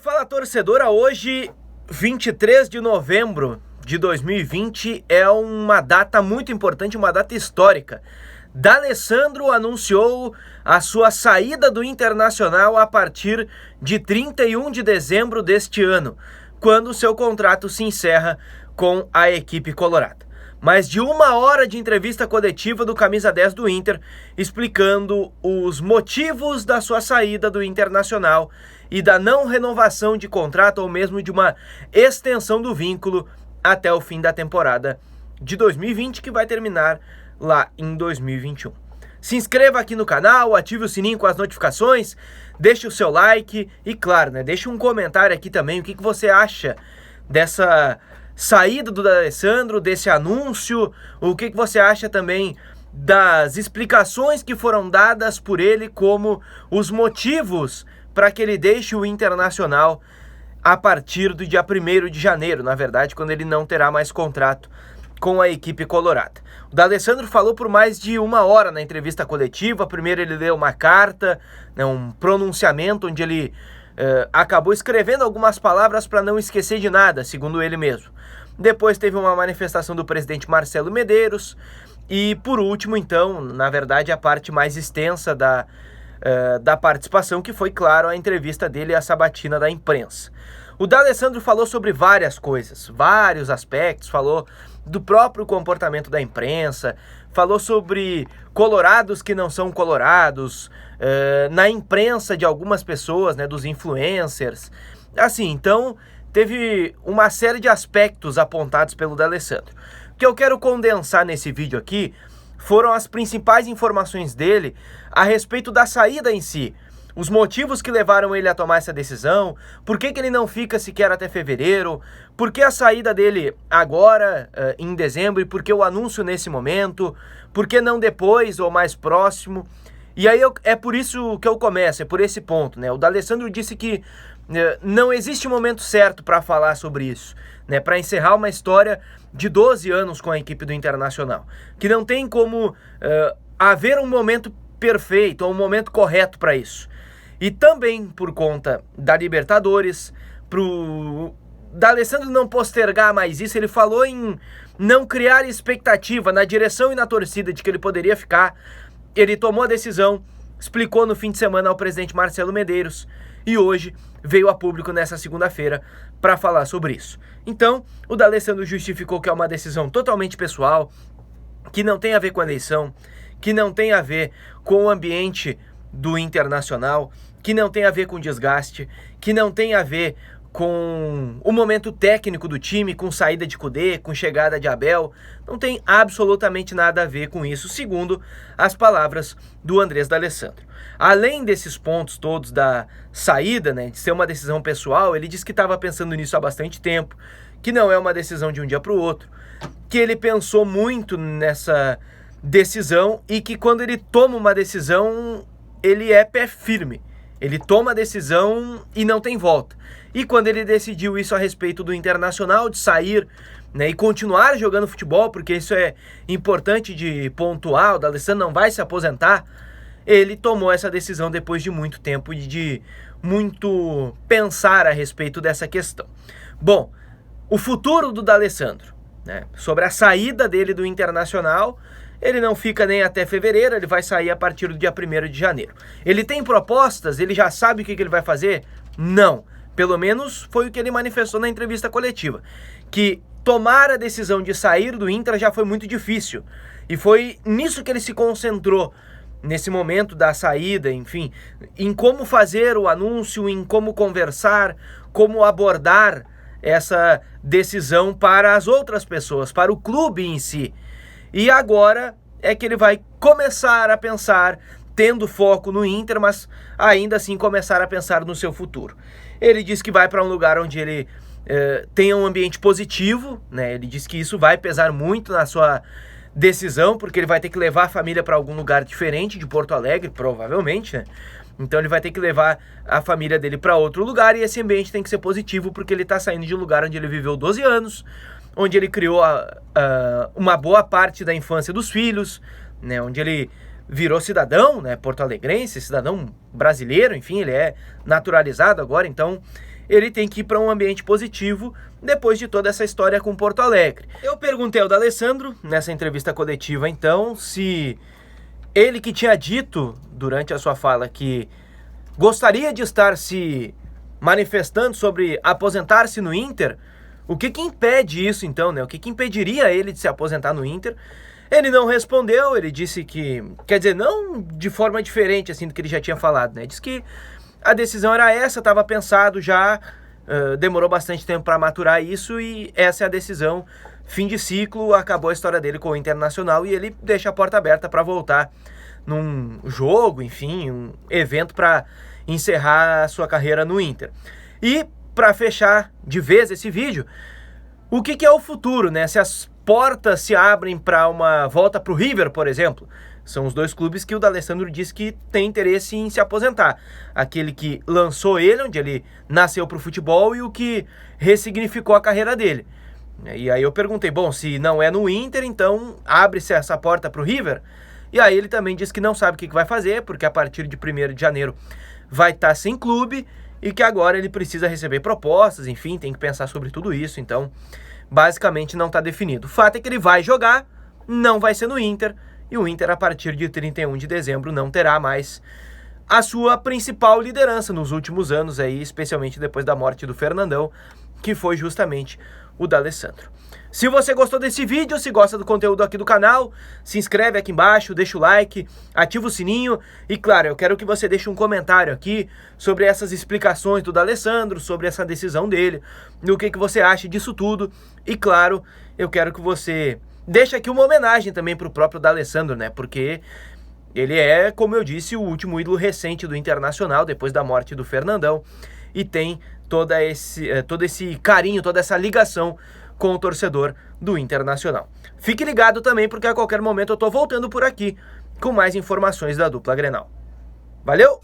fala torcedora, hoje 23 de novembro de 2020 é uma data muito importante, uma data histórica. D'Alessandro anunciou a sua saída do Internacional a partir de 31 de dezembro deste ano, quando seu contrato se encerra com a equipe colorada. Mais de 1 hora de entrevista coletiva do camisa 10 do Inter, explicando os motivos da sua saída do Internacional e da não renovação de contrato ou mesmo de uma extensão do vínculo até o fim da temporada de 2020, que vai terminar lá em 2021. Se inscreva aqui no canal, ative o sininho com as notificações, deixe o seu like e, claro, deixe um comentário aqui também o que você acha dessa saída do D'Alessandro, desse anúncio, o que você acha também das explicações que foram dadas por ele como os motivos para que ele deixe o Internacional a partir do dia 1º de janeiro, na verdade, quando ele não terá mais contrato com a equipe colorada. O D'Alessandro falou por mais de 1 hora na entrevista coletiva. Primeiro ele leu uma carta, um pronunciamento onde ele acabou escrevendo algumas palavras para não esquecer de nada, segundo ele mesmo. Depois teve uma manifestação do presidente Marcelo Medeiros e, por último, então, na verdade, a parte mais extensa da participação, que foi, claro, a entrevista dele à sabatina da imprensa. O D'Alessandro falou sobre várias coisas, vários aspectos, falou do próprio comportamento da imprensa, falou sobre colorados que não são colorados, na imprensa de algumas pessoas, dos influencers. Assim, então, teve uma série de aspectos apontados pelo D'Alessandro. O que eu quero condensar nesse vídeo aqui foram as principais informações dele a respeito da saída em si, os motivos que levaram ele a tomar essa decisão, por que ele não fica sequer até fevereiro, por que a saída dele agora, em dezembro, e por que o anúncio nesse momento, por que não depois ou mais próximo. E aí é por isso que eu começo, é por esse ponto, O D'Alessandro disse que não existe momento certo para falar sobre isso, para encerrar uma história de 12 anos com a equipe do Internacional, que não tem como haver um momento perfeito ou um momento correto para isso. E também por conta da Libertadores, pro D'Alessandro não postergar mais isso, ele falou em não criar expectativa na direção e na torcida de que ele poderia ficar. Ele tomou a decisão, explicou no fim de semana ao presidente Marcelo Medeiros e hoje veio a público nessa segunda-feira para falar sobre isso. Então, o D'Alessandro justificou que é uma decisão totalmente pessoal, que não tem a ver com a eleição, que não tem a ver com o ambiente do Internacional, que não tem a ver com desgaste, que não tem a ver com o momento técnico do time, com saída de Kudê, com chegada de Abel. Não tem absolutamente nada a ver com isso, segundo as palavras do Andrés D'Alessandro. Além desses pontos todos da saída, de ser uma decisão pessoal, ele disse que estava pensando nisso há bastante tempo, que não é uma decisão de um dia para o outro, que ele pensou muito nessa decisão e que quando ele toma uma decisão, ele é pé firme. Ele toma a decisão e não tem volta. E quando ele decidiu isso a respeito do Internacional, de sair e continuar jogando futebol, porque isso é importante de pontuar, o D'Alessandro não vai se aposentar, ele tomou essa decisão depois de muito tempo e de muito pensar a respeito dessa questão. Bom, o futuro do D'Alessandro, sobre a saída dele do Internacional, ele não fica nem até fevereiro, ele vai sair a partir do dia 1º de janeiro. Ele tem propostas? Ele já sabe o que ele vai fazer? Não. Pelo menos foi o que ele manifestou na entrevista coletiva. Que tomar a decisão de sair do Inter já foi muito difícil. E foi nisso que ele se concentrou, nesse momento da saída, enfim, em como fazer o anúncio, em como conversar, como abordar essa decisão para as outras pessoas, para o clube em si. E agora é que ele vai começar a pensar, tendo foco no Inter, mas ainda assim começar a pensar no seu futuro. Ele diz que vai para um lugar onde ele tenha um ambiente positivo, Ele diz que isso vai pesar muito na sua decisão, porque ele vai ter que levar a família para algum lugar diferente de Porto Alegre, provavelmente, Então ele vai ter que levar a família dele para outro lugar e esse ambiente tem que ser positivo, porque ele está saindo de um lugar onde ele viveu 12 anos, onde ele criou uma boa parte da infância dos filhos, onde ele virou cidadão, né, porto-alegrense, cidadão brasileiro, enfim, ele é naturalizado agora, então ele tem que ir para um ambiente positivo depois de toda essa história com Porto Alegre. Eu perguntei ao D'Alessandro, nessa entrevista coletiva, então, se ele que tinha dito durante a sua fala que gostaria de estar se manifestando sobre aposentar-se no Inter, o que impede isso então, né? O que impediria ele de se aposentar no Inter? Ele não respondeu, ele disse que, quer dizer, não de forma diferente assim do que ele já tinha falado, né? Diz que a decisão era essa, estava pensado já, demorou bastante tempo para maturar isso e essa é a decisão, fim de ciclo, acabou a história dele com o Internacional e ele deixa a porta aberta para voltar num jogo, enfim, um evento para encerrar a sua carreira no Inter. E para fechar de vez esse vídeo, o que é o futuro, né? Se as portas se abrem para uma volta para o River, por exemplo. São os dois clubes que o D'Alessandro diz que tem interesse em se aposentar. Aquele que lançou ele, onde ele nasceu para o futebol, e o que ressignificou a carreira dele. E aí eu perguntei, bom, se não é no Inter, então abre-se essa porta para o River? E aí ele também diz que não sabe o que vai fazer, porque a partir de 1º de janeiro vai estar sem clube, e que agora ele precisa receber propostas, enfim, tem que pensar sobre tudo isso, então basicamente não está definido. O fato é que ele vai jogar, não vai ser no Inter, e o Inter a partir de 31 de dezembro não terá mais a sua principal liderança nos últimos anos, aí, especialmente depois da morte do Fernandão, que foi justamente o D'Alessandro. Se você gostou desse vídeo, se gosta do conteúdo aqui do canal, se inscreve aqui embaixo, deixa o like, ativa o sininho e, claro, eu quero que você deixe um comentário aqui sobre essas explicações do D'Alessandro, sobre essa decisão dele, o que você acha disso tudo e, claro, eu quero que você deixe aqui uma homenagem também para o próprio D'Alessandro, né, porque ele é, como eu disse, o último ídolo recente do Internacional, depois da morte do Fernandão, e tem todo esse carinho, toda essa ligação com o torcedor do Internacional. Fique ligado também, porque a qualquer momento eu tô voltando por aqui com mais informações da dupla Grenal. Valeu!